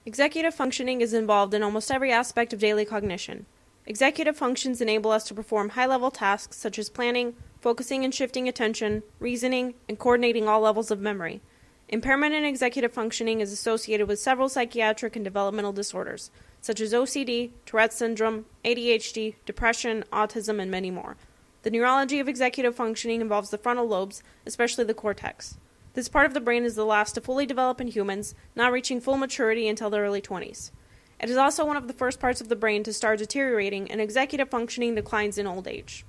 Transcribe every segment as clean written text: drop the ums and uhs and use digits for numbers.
Executive functioning is involved in almost every aspect of daily cognition. Executive functions enable us to perform high-level tasks such as planning, focusing and shifting attention, reasoning, and coordinating all levels of memory. Impairment in executive functioning is associated with several psychiatric and developmental disorders, such as OCD, Tourette's syndrome, ADHD, depression, autism, and many more. The neurology of executive functioning involves the frontal lobes, especially the cortex. This part of the brain is the last to fully develop in humans, not reaching full maturity until the early 20s. It is also one of the first parts of the brain to start deteriorating, and executive functioning declines in old age.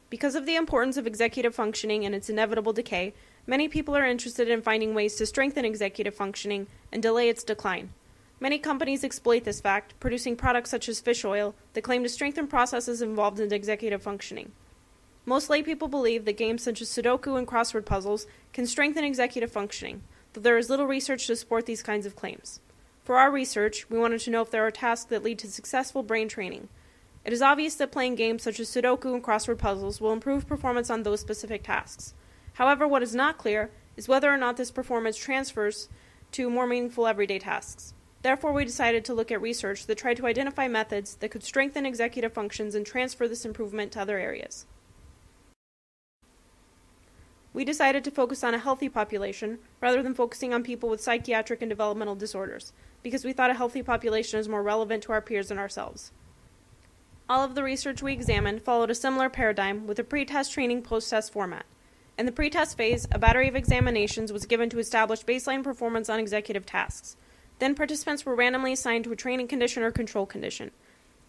Because of the importance of executive functioning and its inevitable decay, many people are interested in finding ways to strengthen executive functioning and delay its decline. Many companies exploit this fact, producing products such as fish oil that claim to strengthen processes involved in executive functioning. Most laypeople believe that games such as Sudoku and crossword puzzles can strengthen executive functioning, though there is little research to support these kinds of claims. For our research, we wanted to know if there are tasks that lead to successful brain training. It is obvious that playing games such as Sudoku and crossword puzzles will improve performance on those specific tasks. However, what is not clear is whether or not this performance transfers to more meaningful everyday tasks. Therefore, we decided to look at research that tried to identify methods that could strengthen executive functions and transfer this improvement to other areas. We decided to focus on a healthy population rather than focusing on people with psychiatric and developmental disorders, because we thought a healthy population is more relevant to our peers and ourselves. All of the research we examined followed a similar paradigm with a pre-test training post-test format. In the pre-test phase, a battery of examinations was given to establish baseline performance on executive tasks. Then participants were randomly assigned to a training condition or control condition.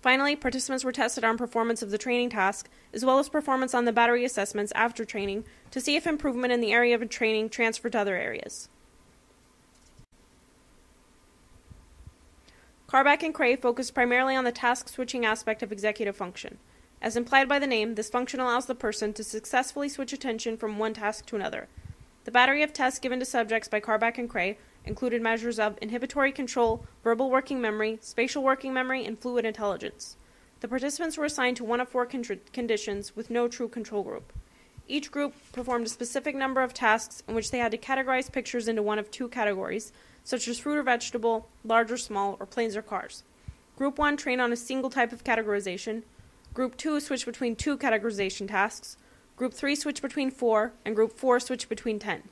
Finally, participants were tested on performance of the training task, as well as performance on the battery assessments after training, to see if improvement in the area of training transferred to other areas. Kalvelage and Cray focused primarily on the task-switching aspect of executive function. As implied by the name, this function allows the person to successfully switch attention from one task to another. The battery of tests given to subjects by Kalvelage and Cray included measures of inhibitory control, verbal working memory, spatial working memory, and fluid intelligence. The participants were assigned to one of four conditions with no true control group. Each group performed a specific number of tasks in which they had to categorize pictures into one of two categories, such as fruit or vegetable, large or small, or planes or cars. Group 1 trained on a single type of categorization. Group 2 switched between two categorization tasks. Group 3 switched between 4, and Group 4 switched between 10.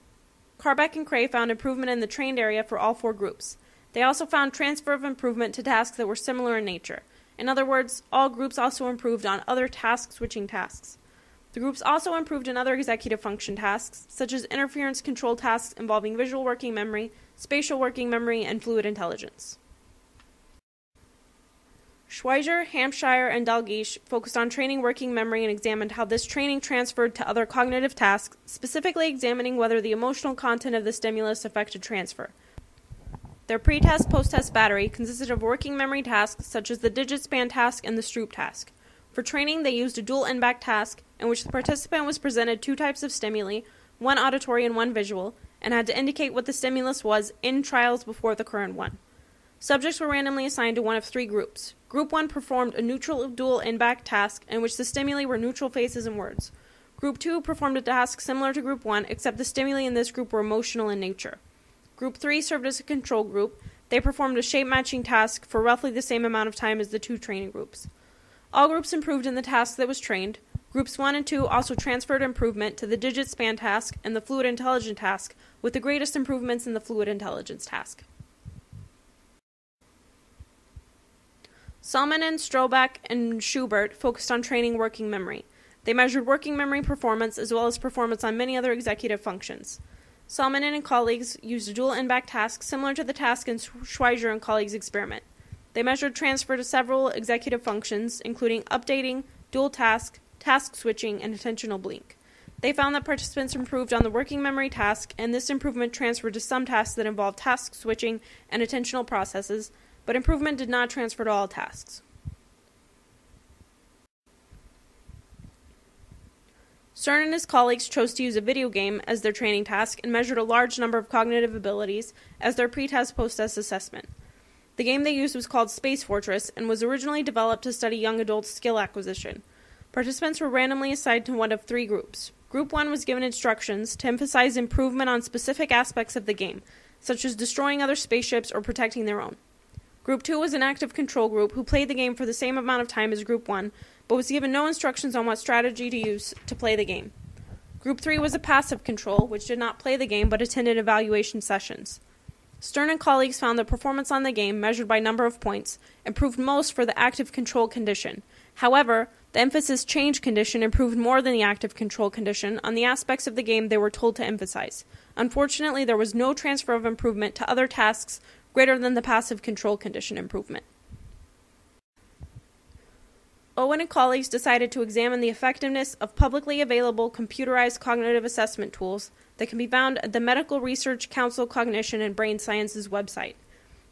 Kalvelage and Cray found improvement in the trained area for all four groups. They also found transfer of improvement to tasks that were similar in nature. In other words, all groups also improved on other task-switching tasks. The groups also improved in other executive function tasks, such as interference control tasks involving visual working memory, spatial working memory, and fluid intelligence. Schweizer, Hampshire, and Dalgleish focused on training working memory and examined how this training transferred to other cognitive tasks, specifically examining whether the emotional content of the stimulus affected transfer. Their pre-test, post-test battery consisted of working memory tasks such as the digit span task and the Stroop task. For training, they used a dual end-back task in which the participant was presented two types of stimuli, one auditory and one visual, and had to indicate what the stimulus was in trials before the current one. Subjects were randomly assigned to one of three groups. Group 1 performed a neutral dual end-back task in which the stimuli were neutral faces and words. Group 2 performed a task similar to Group 1, except the stimuli in this group were emotional in nature. Group 3 served as a control group. They performed a shape-matching task for roughly the same amount of time as the two training groups. All groups improved in the task that was trained. Groups 1 and 2 also transferred improvement to the digit span task and the fluid intelligence task, with the greatest improvements in the fluid intelligence task. Salminen, Strobeck, and Schubert focused on training working memory. They measured working memory performance as well as performance on many other executive functions. Salminen and colleagues used a dual end-back task similar to the task in Schweizer and colleagues' experiment. They measured transfer to several executive functions, including updating, dual task, task switching, and attentional blink. They found that participants improved on the working memory task, and this improvement transferred to some tasks that involved task switching and attentional processes, but improvement did not transfer to all tasks. Stern and his colleagues chose to use a video game as their training task and measured a large number of cognitive abilities as their pre-test, post-test assessment. The game they used was called Space Fortress and was originally developed to study young adults' skill acquisition. Participants were randomly assigned to one of three groups. Group 1 was given instructions to emphasize improvement on specific aspects of the game, such as destroying other spaceships or protecting their own. Group 2 was an active control group who played the game for the same amount of time as Group 1, but was given no instructions on what strategy to use to play the game. Group 3 was a passive control, which did not play the game but attended evaluation sessions. Stern and colleagues found that performance on the game, measured by number of points, improved most for the active control condition. However, the emphasis change condition improved more than the active control condition on the aspects of the game they were told to emphasize. Unfortunately, there was no transfer of improvement to other tasks greater than the passive control condition improvement. Owen and colleagues decided to examine the effectiveness of publicly available computerized cognitive assessment tools that can be found at the Medical Research Council Cognition and Brain Sciences website.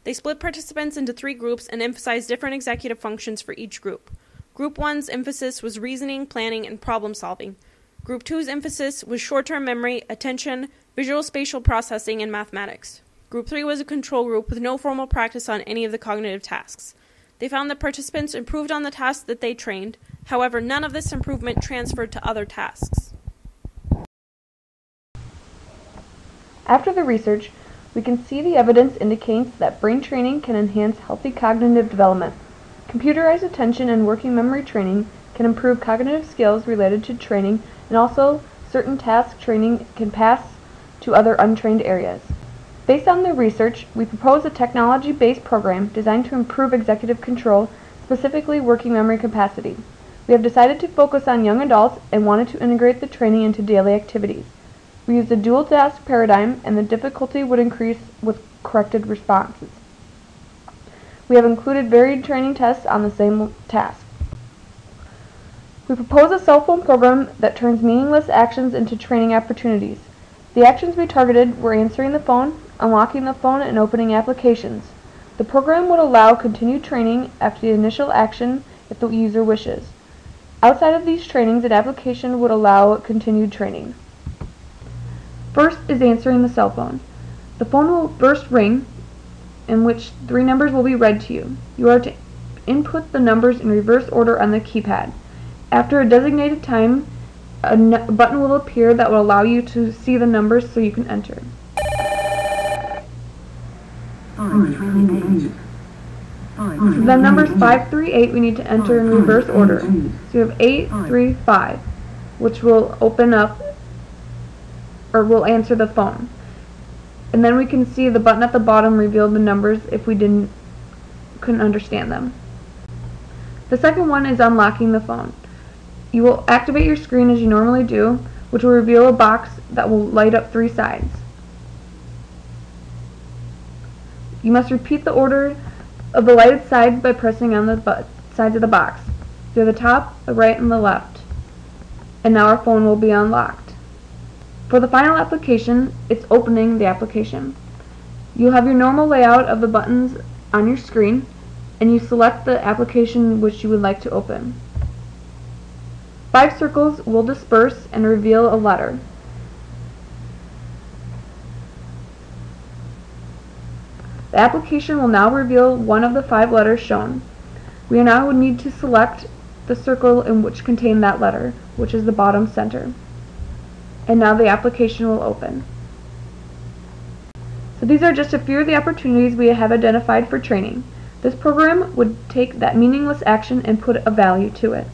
They split participants into 3 groups and emphasized different executive functions for each group. Group 1's emphasis was reasoning, planning, and problem solving. Group 2's emphasis was short-term memory, attention, visual spatial processing, and mathematics. Group 3 was a control group with no formal practice on any of the cognitive tasks. They found that participants improved on the tasks that they trained. However, none of this improvement transferred to other tasks. After the research, we can see the evidence indicates that brain training can enhance healthy cognitive development. Computerized attention and working memory training can improve cognitive skills related to training, and also certain task training can pass to other untrained areas. Based on the research, we propose a technology-based program designed to improve executive control, specifically working memory capacity. We have decided to focus on young adults and wanted to integrate the training into daily activities. We used a dual task paradigm, and the difficulty would increase with corrected responses. We have included varied training tests on the same task. We propose a cell phone program that turns meaningless actions into training opportunities. The actions we targeted were answering the phone, unlocking the phone, and opening applications. The program would allow continued training after the initial action if the user wishes. Outside of these trainings, an application would allow continued training. First is answering the cell phone. The phone will first ring, in which 3 numbers will be read to you. You are to input the numbers in reverse order on the keypad. After a designated time, a button will appear that will allow you to see the numbers so you can enter. The numbers 5 through 8 we need to enter in reverse order. So you have 8, 3, 5, which will open up or will answer the phone. And then we can see the button at the bottom reveal the numbers if we couldn't understand them. The second one is unlocking the phone. You will activate your screen as you normally do, which will reveal a box that will light up 3 sides. You must repeat the order of the lighted sides by pressing on the sides of the box. You have the top, the right, and the left. And now our phone will be unlocked. For the final application, it's opening the application. You'll have your normal layout of the buttons on your screen, and you select the application which you would like to open. 5 circles will disperse and reveal a letter. The application will now reveal one of the 5 letters shown. We now would need to select the circle in which contains that letter, which is the bottom center. And now the application will open. So these are just a few of the opportunities we have identified for training. This program would take that meaningless action and put a value to it.